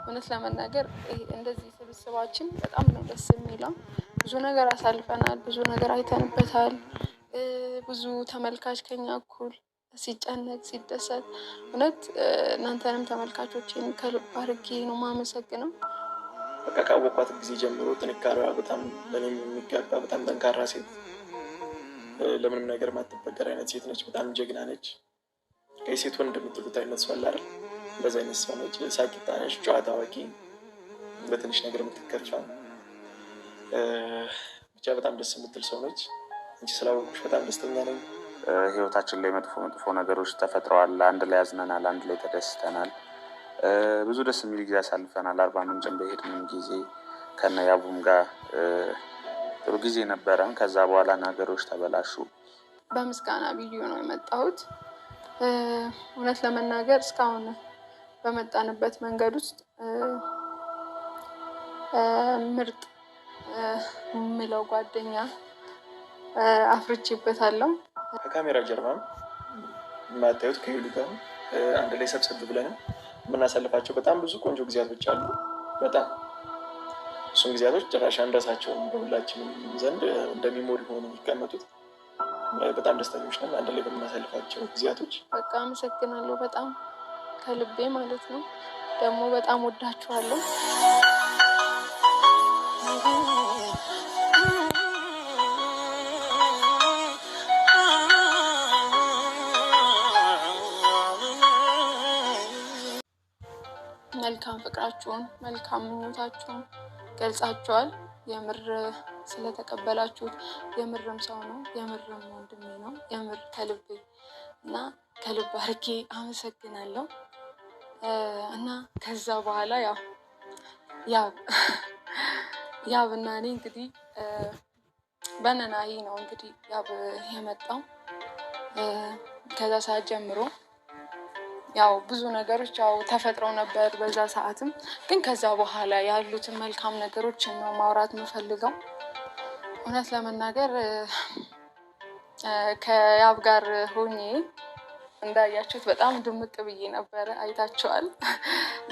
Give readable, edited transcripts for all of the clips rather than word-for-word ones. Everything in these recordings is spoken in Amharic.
እውነት ለመናገር እንደዚህ ስብስባችን በጣም ነው ደስ የሚለው። ብዙ ነገር አሳልፈናል፣ ብዙ ነገር አይተንበታል። ብዙ ተመልካች ከኛ እኩል ሲጨነቅ ሲደሰት፣ እውነት እናንተንም ተመልካቾችን ከልብ አድርጌ ነው የማመሰግነው። በቃ ካወኳት ጊዜ ጀምሮ ጥንካሬዋ በጣም ለእኔም የሚገባ በጣም ጠንካራ ሴት፣ ለምንም ነገር ማትበገር አይነት ሴት ነች። በጣም ጀግና ነች። ከሴት ወንድ እንደምትሉት አይነት ሰው አለ አይደል? እንደዚ አይነት ሰው ነች። ሳቂታ ነች፣ ጨዋታ አዋቂ፣ በትንሽ ነገር የምትከፋ ብቻ በጣም ደስ የምትል ሰው ነች። እንጂ ስላወኩሽ በጣም ደስተኛ ነኝ። ህይወታችን ላይ መጥፎ መጥፎ ነገሮች ተፈጥረዋል። አንድ ላይ ያዝነናል፣ አንድ ላይ ተደስተናል። ብዙ ደስ የሚል ጊዜ አሳልፈናል። አርባ ምንጭን በሄድንም ጊዜ ከነ ያቡም ጋር ጥሩ ጊዜ ነበረን። ከዛ በኋላ ነገሮች ተበላሹ። በምስጋና ቪዲዮ ነው የመጣሁት። እውነት ለመናገር እስካሁን በመጣንበት መንገድ ውስጥ ምርጥ የምለው ጓደኛ አፍርቼበታለሁ። ከካሜራ ጀርባም የማታዩት ከሄሉ ጋር አንድ ላይ ሰብሰብ ብለንም የምናሳልፋቸው በጣም ብዙ ቆንጆ ጊዜያቶች አሉ። በጣም እሱን ጊዜያቶች ጭራሽ አንረሳቸውም። በሁላችንም ዘንድ እንደሚሞሪ ሆኖ የሚቀመጡት። በጣም ደስተኞች ነን አንድ ላይ በምናሳልፋቸው ጊዜያቶች። በቃ አመሰግናለሁ በጣም ከልቤ ማለት ነው። ደግሞ በጣም ወዳችኋለሁ። መልካም ፍቅራችሁን መልካም ምኞታችሁን ገልጻችኋል። የምር ስለተቀበላችሁት የምርም ሰው ነው፣ የምርም ወንድሜ ነው። የምር ከልቤ እና ከልብ አድርጌ አመሰግናለሁ። እና ከዛ በኋላ ያብ እና እኔ እንግዲህ በነናሂ ነው እንግዲህ ያብ የመጣው። ከዛ ሰዓት ጀምሮ ያው ብዙ ነገሮች ተፈጥረው ነበር በዛ ሰዓትም። ግን ከዛ በኋላ ያሉትን መልካም ነገሮችን ነው ማውራት የምፈልገው። እውነት ለመናገር ከያብ ጋር ሆኜ እንዳያችሁት በጣም ድምቅ ብዬ ነበረ። አይታችኋል።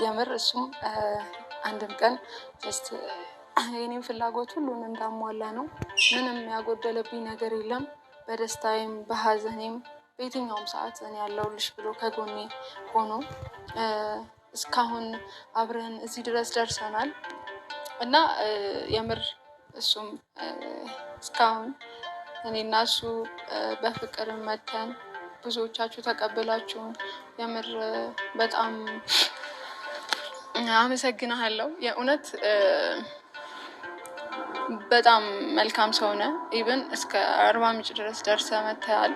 የምር እሱም አንድም ቀን የኔም ፍላጎት ሁሉን እንዳሟላ ነው። ምንም ያጎደለብኝ ነገር የለም። በደስታዬም በሀዘኔም በየትኛውም ሰዓት እኔ ያለሁልሽ ብሎ ከጎኔ ሆኖ እስካሁን አብረን እዚህ ድረስ ደርሰናል። እና የምር እሱም እስካሁን እኔና እሱ በፍቅር መተን ብዙዎቻችሁ ተቀብላችሁን የምር በጣም አመሰግናለሁ። የእውነት በጣም መልካም ሰው ነህ። ኢቭን እስከ አርባ ምንጭ ድረስ ደርሰህ መተሃል።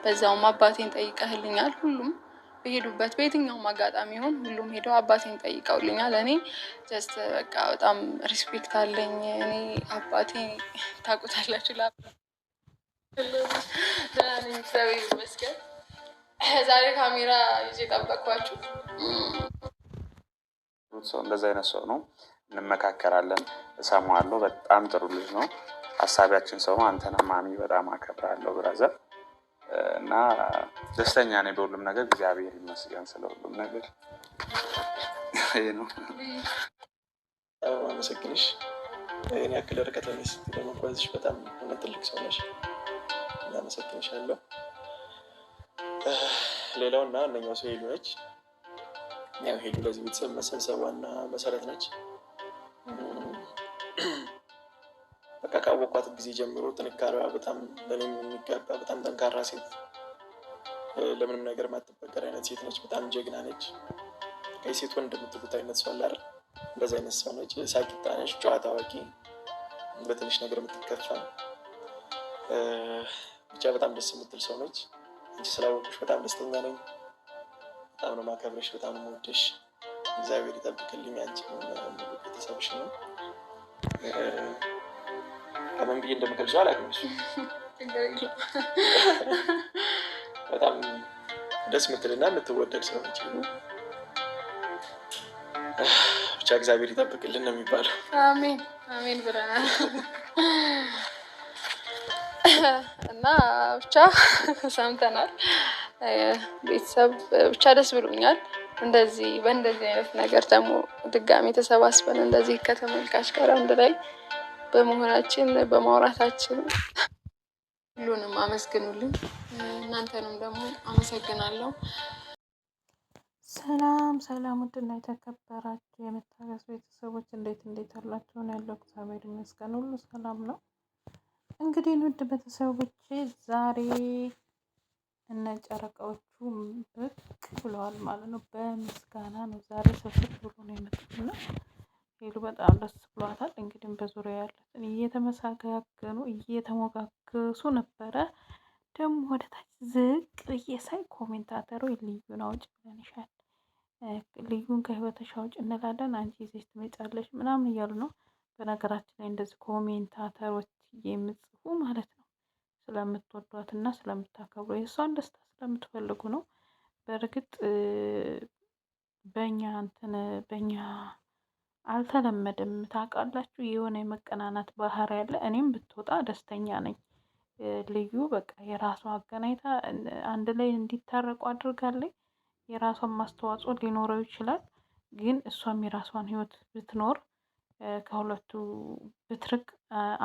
በዛውም አባቴን ጠይቀህልኛል። ሁሉም በሄዱበት በየትኛውም አጋጣሚ ይሁን ሁሉም ሄደው አባቴን ጠይቀውልኛል። እኔ ጀስት በቃ በጣም ሪስፔክት አለኝ። እኔ አባቴ ታውቁታላችሁ። እግዚአብሔር ይመስገን። ዛሬ ካሜራ ይዤ ጠበቅኳችሁ። ሰው እንደዚህ አይነት ሰው ነው። እንመካከራለን፣ እሰማዋለሁ። በጣም ጥሩ ልጅ ነው። ሀሳቢያችን ሰው ነው። አንተንም ማሚ በጣም አከብራለሁ ብራዘር። እና ደስተኛ ነኝ በሁሉም ነገር። እግዚአብሔር ይመስገን ስለ ሁሉም ነገር። ይሄ ነው። አመሰግንሽ። እኔ ያክል ርቀት ላይ ስትይ በመጓዝሽ በጣም እውነት ትልቅ ሰው ነሽ። አመሰግንሻለሁ። ሌላው እና እነኛው ሰው ሄሉ ነች። ያው ሄሉ ለዚህ ቤተሰብ መሰብሰብ ዋና መሰረት ነች። በቃ ካወኳት ጊዜ ጀምሮ ጥንካሬዋ በጣም ለእኔም የሚገባ በጣም ጠንካራ ሴት፣ ለምንም ነገር ማትበገር አይነት ሴት ነች። በጣም ጀግና ነች። ከሴት ወንድ እንደምትሉት አይነት ሰው አለ አይደል? እንደዚህ አይነት ሰው ነች። ሳቂታ ነች፣ ጨዋታ አዋቂ፣ በትንሽ ነገር የምትከፋ ብቻ በጣም ደስ የምትል ሰው ነች። እንጂ ስላወኩሽ በጣም ደስተኛ ነኝ። በጣም ነው ማከብረሽ፣ በጣም ነው የምወደሽ። እግዚአብሔር ይጠብቅልኝ አንቺን ቤተሰብሽንም። ከምን ብዬ እንደምገልጸው አላውቅም። በጣም ደስ የምትልና የምትወደድ ሰው ነች። ብቻ እግዚአብሔር ይጠብቅልን ነው የሚባለው። አሜን አሜን ብለናል። እና ብቻ ሰምተናል። ቤተሰብ ብቻ ደስ ብሎኛል። እንደዚህ በእንደዚህ አይነት ነገር ደግሞ ድጋሚ ተሰባስበን እንደዚህ ከተመልካች ጋር አንድ ላይ በመሆናችን በማውራታችን ሁሉንም አመስግኑልኝ። እናንተንም ደግሞ አመሰግናለሁ። ሰላም ሰላም፣ ውድና የተከበራችሁ የመታገስ ቤተሰቦች እንዴት አላችሁ? ነው ያለው። እግዚአብሔር ይመስገን ሁሉ ሰላም ነው። እንግዲህ ውድ ቤተሰቦች ዛሬ እነ ጨረቃዎቹ ብቅ ብለዋል ማለት ነው። በምስጋና ነው ዛሬ ሰብስብ ብሎ ነው የመጡትና ሄሉ በጣም ደስ ብሏታል። እንግዲህ በዙሪያ ያሉትን እየተመሰጋገኑ እየተሞጋገሱ ነበረ። ደግሞ ወደ ታች ዝቅ ብዬ ሳይ ኮሜንታተሩ ልዩን አውጭ ብለንሻል፣ ልዩን ከህይወትሽ አውጭ እንላለን፣ አንቺ ይዘሽ ትመጫለሽ ምናምን እያሉ ነው። በነገራችን ላይ እንደዚህ ኮሜንታተሮች የምጽፉ ማለት ነው ስለምትወዷት እና ስለምታከብሩ የእሷን ደስታ ስለምትፈልጉ ነው። በእርግጥ በእኛ አልተለመደም ታውቃላችሁ። የሆነ የመቀናናት ባህሪ ያለ። እኔም ብትወጣ ደስተኛ ነኝ። ልዩ በቃ የራሷ አገናኝታ አንድ ላይ እንዲታረቁ አድርጋለች። የራሷን ማስተዋጽኦ ሊኖረው ይችላል፣ ግን እሷም የራሷን ህይወት ብትኖር ከሁለቱ ብትርቅ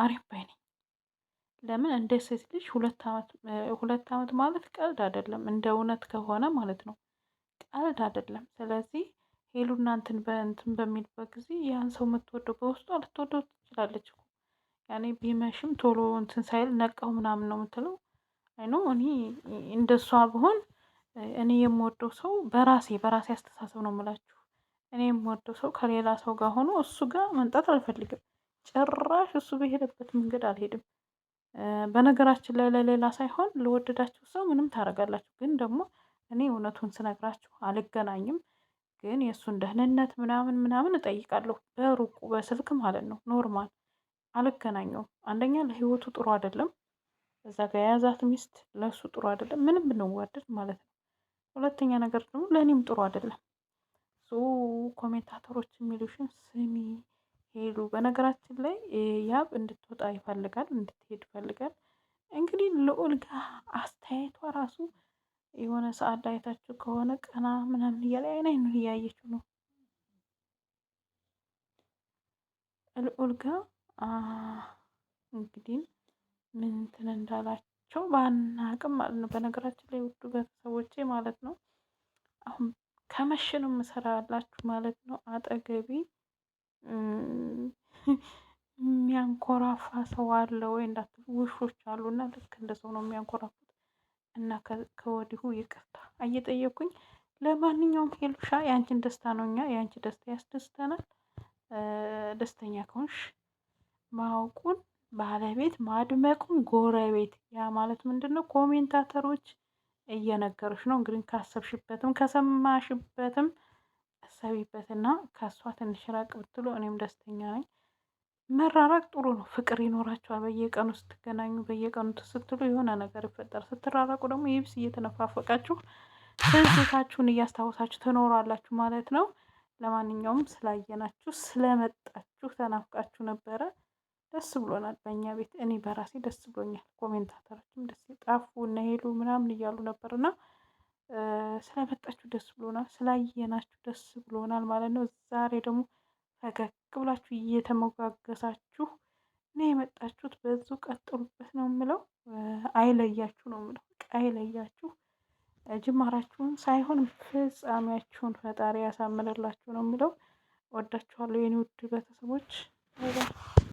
አሪፍ ባይ ነኝ። ለምን እንደ ሴት ልጅ 2 ዓመት ማለት ቀልድ አይደለም፣ እንደ እውነት ከሆነ ማለት ነው ቀልድ አይደለም። ስለዚህ ሄሉ እናንትን በሚልበት ጊዜ ያን ሰው የምትወደው በውስጡ ልትወደው ትችላለች እኮ ያኔ ቢመሽም ቶሎ እንትን ሳይል ነቃው ምናምን ነው የምትለው። አይኖ እኔ እንደሷ ብሆን እኔ የምወደው ሰው በራሴ አስተሳሰብ ነው የምላችሁ። እኔ የምወደው ሰው ከሌላ ሰው ጋር ሆኖ እሱ ጋር መምጣት አልፈልግም። ጭራሽ እሱ በሄደበት መንገድ አልሄድም። በነገራችን ላይ ለሌላ ሳይሆን ለወደዳችሁ ሰው ምንም ታደርጋላችሁ። ግን ደግሞ እኔ እውነቱን ስነግራችሁ አልገናኝም። ግን የእሱን ደህንነት ምናምን እጠይቃለሁ፣ በሩቁ በስልክ ማለት ነው። ኖርማል አልገናኘውም። አንደኛ ለህይወቱ ጥሩ አይደለም፣ እዛ ጋር የያዛት ሚስት ለእሱ ጥሩ አይደለም፣ ምንም ብንዋደድ ማለት ነው። ሁለተኛ ነገር ደግሞ ለእኔም ጥሩ አይደለም። ኮሜንታተሮች የሚሉሽን ስሚ ሄሉ። በነገራችን ላይ ያብ እንድትወጣ ይፈልጋል፣ እንድትሄድ ይፈልጋል። እንግዲህ ልዑል ጋር አስተያየቷ ራሱ የሆነ ሰዓት ላይ አይታችሁ ከሆነ ቀና ምናምን እያለ አይን እያየችው ነው ልዑል ጋር። እንግዲህ ምን እንትን እንዳላቸው ባናቅም ማለት ነው። በነገራችን ላይ ውዱ ቤተሰቦቼ ማለት ነው አሁን ከመሸ ነው የምሰራላችሁ ማለት ነው። አጠገቤ የሚያንኮራፋ ሰው አለ ወይ እንዳትሉ፣ ውሾች አሉና ልክ እንደ ሰው ነው የሚያንኮራፉት። እና ከወዲሁ ይቅርታ እየጠየኩኝ። ለማንኛውም ሄሉሻ የአንቺን ደስታ ነው እኛ የአንቺ ደስታ ያስደስተናል። ደስተኛ ከሆንሽ ማወቁን ባለቤት ማድመቁን ጎረቤት፣ ያ ማለት ምንድን ነው? ኮሜንታተሮች እየነገሩሽ ነው። እንግዲህ ካሰብሽበትም ከሰማሽበትም እሰቢበትና ከእሷ ትንሽ ራቅ ብትሉ እኔም ደስተኛ ነኝ። መራራቅ ጥሩ ነው፣ ፍቅር ይኖራቸዋል። በየቀኑ ስትገናኙ በየቀኑ ስትሉ የሆነ ነገር ይፈጠር። ስትራራቁ ደግሞ ይብስ እየተነፋፈቃችሁ ትዝታችሁን እያስታወሳችሁ ትኖራላችሁ ማለት ነው። ለማንኛውም ስላየናችሁ ስለመጣችሁ ተናፍቃችሁ ነበረ። ደስ ብሎናል። በእኛ ቤት እኔ በራሴ ደስ ብሎኛል። ኮሜንታተሮችም ደስ ጣፉ እነ ሄሉ ምናምን እያሉ ነበርና ስለመጣችሁ ደስ ብሎናል። ስላየናችሁ ደስ ብሎናል ማለት ነው። ዛሬ ደግሞ ፈገግ ብላችሁ እየተሞጋገሳችሁ እኔ የመጣችሁት በዙ ቀጥሉበት ነው የምለው። አይለያችሁ ነው የምለው። አይለያችሁ። ጅማራችሁን ሳይሆን ፍጻሜያችሁን ፈጣሪ ያሳምርላችሁ ነው የምለው። ወዳችኋለሁ የኔ ውድ ቤተሰቦች።